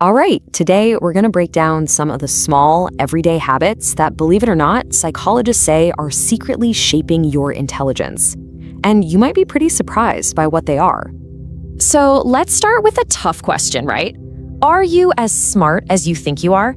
All right, today we're going to break down some of the small, everyday habits that, believe it or not, psychologists say are secretly shaping your intelligence. And you might be pretty surprised by what they are. So let's start with a tough question, right? Are you as smart as you think you are?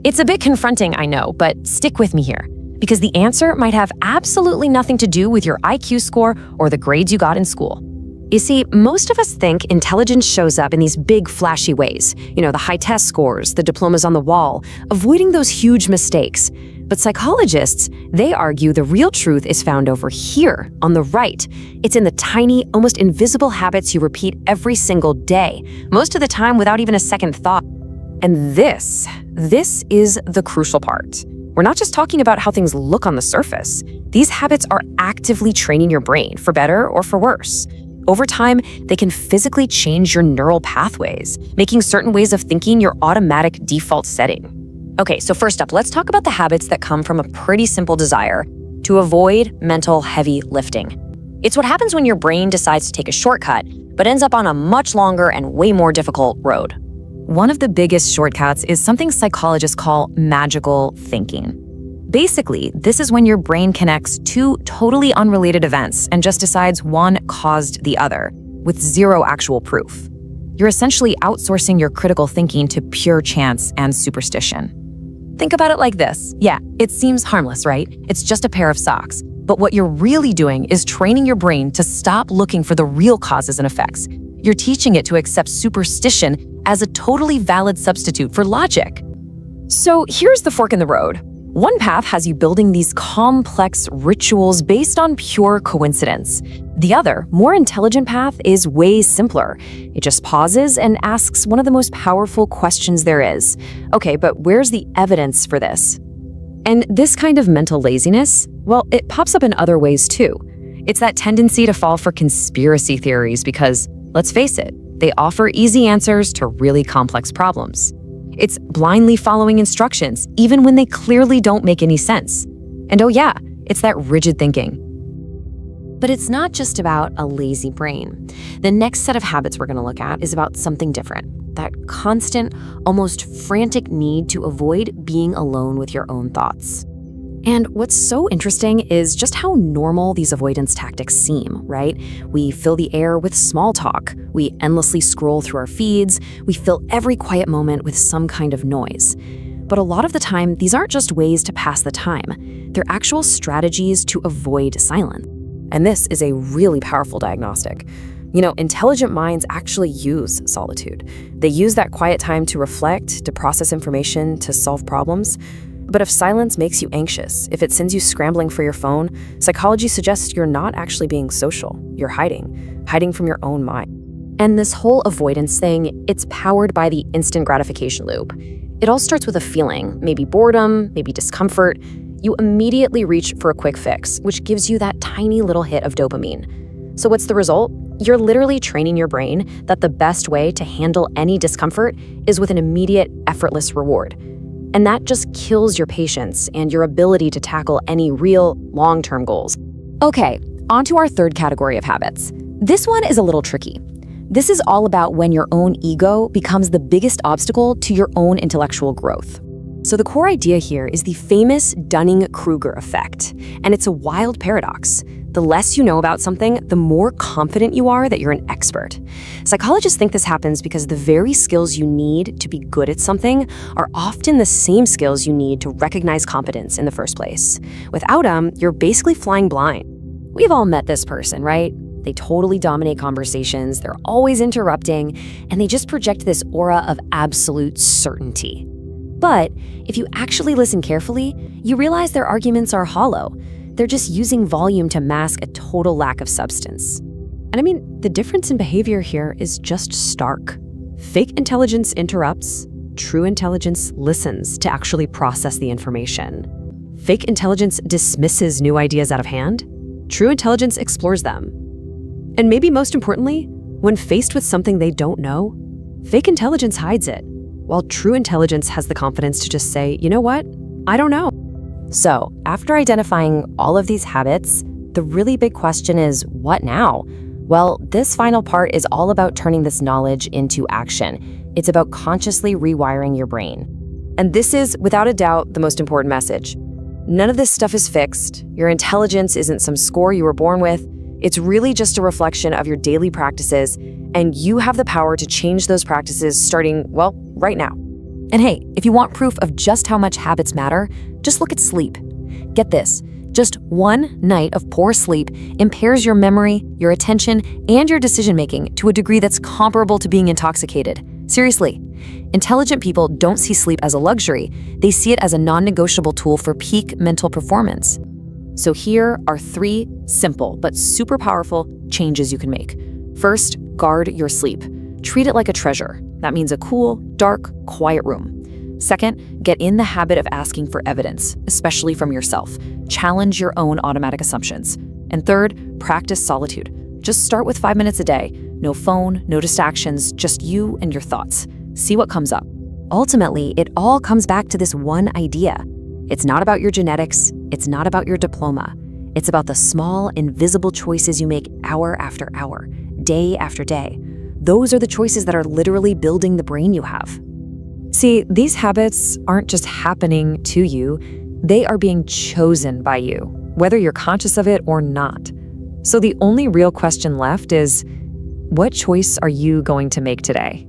It's a bit confronting, I know, but stick with me here, because the answer might have absolutely nothing to do with your IQ score or the grades you got in school. You see, most of us think intelligence shows up in these big, flashy ways. The high test scores, the diplomas on the wall, avoiding those huge mistakes. But psychologists, they argue the real truth is found over here, on the right. It's in the tiny, almost invisible habits you repeat every single day, most of the time without even a second thought. And this is the crucial part. We're not just talking about how things look on the surface. These habits are actively training your brain, for better or for worse. Over time, they can physically change your neural pathways, making certain ways of thinking your automatic default setting. Okay, so first up, let's talk about the habits that come from a pretty simple desire to avoid mental heavy lifting. It's what happens when your brain decides to take a shortcut, but ends up on a much longer and way more difficult road. One of the biggest shortcuts is something psychologists call magical thinking. Basically, this is when your brain connects two totally unrelated events and just decides one caused the other, with zero actual proof. You're essentially outsourcing your critical thinking to pure chance and superstition. Think about it like this. Yeah, it seems harmless, right? It's just a pair of socks. But what you're really doing is training your brain to stop looking for the real causes and effects. You're teaching it to accept superstition as a totally valid substitute for logic. So here's the fork in the road. One path has you building these complex rituals based on pure coincidence. The other, more intelligent path is way simpler. It just pauses and asks one of the most powerful questions there is. Okay, but where's the evidence for this? And this kind of mental laziness, well, it pops up in other ways too. It's that tendency to fall for conspiracy theories because, let's face it, they offer easy answers to really complex problems. It's blindly following instructions, even when they clearly don't make any sense. And oh yeah, it's that rigid thinking. But it's not just about a lazy brain. The next set of habits we're going to look at is about something different. That constant, almost frantic need to avoid being alone with your own thoughts. And what's so interesting is just how normal these avoidance tactics seem, right? We fill the air with small talk. We endlessly scroll through our feeds. We fill every quiet moment with some kind of noise. But a lot of the time, these aren't just ways to pass the time. They're actual strategies to avoid silence. And this is a really powerful diagnostic. Intelligent minds actually use solitude. They use that quiet time to reflect, to process information, to solve problems. But if silence makes you anxious, if it sends you scrambling for your phone, psychology suggests you're not actually being social. You're hiding from your own mind. And this whole avoidance thing, it's powered by the instant gratification loop. It all starts with a feeling, maybe boredom, maybe discomfort. You immediately reach for a quick fix, which gives you that tiny little hit of dopamine. So what's the result? You're literally training your brain that the best way to handle any discomfort is with an immediate, effortless reward. And that just kills your patience and your ability to tackle any real long-term goals. Okay, on to our third category of habits. This one is a little tricky. This is all about when your own ego becomes the biggest obstacle to your own intellectual growth. So the core idea here is the famous Dunning-Kruger effect, and it's a wild paradox. The less you know about something, the more confident you are that you're an expert. Psychologists think this happens because the very skills you need to be good at something are often the same skills you need to recognize competence in the first place. Without them, you're basically flying blind. We've all met this person, right? They totally dominate conversations, they're always interrupting, and they just project this aura of absolute certainty. But if you actually listen carefully, you realize their arguments are hollow. They're just using volume to mask a total lack of substance. And I mean, the difference in behavior here is just stark. Fake intelligence interrupts. True intelligence listens to actually process the information. Fake intelligence dismisses new ideas out of hand. True intelligence explores them. And maybe most importantly, when faced with something they don't know, fake intelligence hides it, while true intelligence has the confidence to just say, you know what? I don't know. So, after identifying all of these habits, the really big question is, what now? Well, this final part is all about turning this knowledge into action. It's about consciously rewiring your brain. And this is, without a doubt, the most important message. None of this stuff is fixed. Your intelligence isn't some score you were born with. It's really just a reflection of your daily practices, and you have the power to change those practices starting, well, right now. And hey, if you want proof of just how much habits matter, just look at sleep. Get this, just one night of poor sleep impairs your memory, your attention, and your decision-making to a degree that's comparable to being intoxicated. Seriously, intelligent people don't see sleep as a luxury. They see it as a non-negotiable tool for peak mental performance. So here are 3 simple but super powerful changes you can make. First, guard your sleep. Treat it like a treasure. That means a cool, dark, quiet room. Second, get in the habit of asking for evidence, especially from yourself. Challenge your own automatic assumptions. And third, practice solitude. Just start with 5 minutes a day. No phone, no distractions, just you and your thoughts. See what comes up. Ultimately, it all comes back to this one idea. It's not about your genetics. It's not about your diploma. It's about the small, invisible choices you make hour after hour, day after day. Those are the choices that are literally building the brain you have. See, these habits aren't just happening to you. They are being chosen by you, whether you're conscious of it or not. So the only real question left is, what choice are you going to make today?